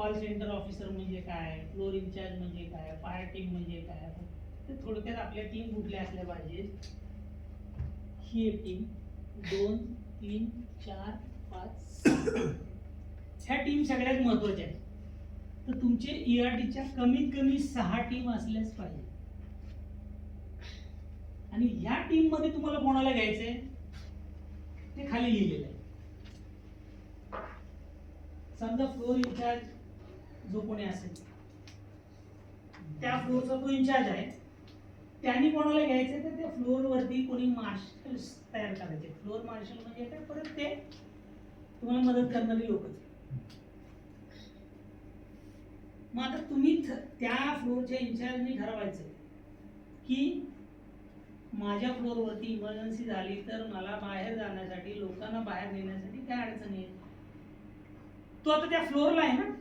Call centre officer म्हणजे काय, floor in-charge म्हणजे काय, फायर टीम म्हणजे काय, ते थोडक्यात आपल्या टीम कुठल्या असल्या पाहिजेत. ही एक टीम 2 3 4 5 6 ह्या टीम सगळ्यात महत्वाच्या आहेत. तर तुमचे ERTच्या कमीत कमी 6 टीम असल्याच पाहिजे. आणि ह्या टीम मध्ये तुम्हाला कोणाला घ्यायचंय ते खाली लिहिलेलं आहे. समजा फ्लोर इन्चार्ज जो कोणी असेल त्या फ्लोरचा तो इन्चार्ज आहे, त्यांनी कोणाला घ्यायचं तर त्या फ्लोर वरती कोणी मार्शल तयार करायचे. फ्लोर मार्शल म्हणजे काय, परत ते तुम्हाला मदत करणारी लोक. मग आता तुम्ही त्या फ्लोरच्या इन्चार्जने ठरवायचं की माझ्या फ्लोरवरती इमर्जन्सी झाली तर मला बाहेर जाण्यासाठी, लोकांना बाहेर नेण्यासाठी काय अडचण येईल. तो आता त्या फ्लोरला आहे ना,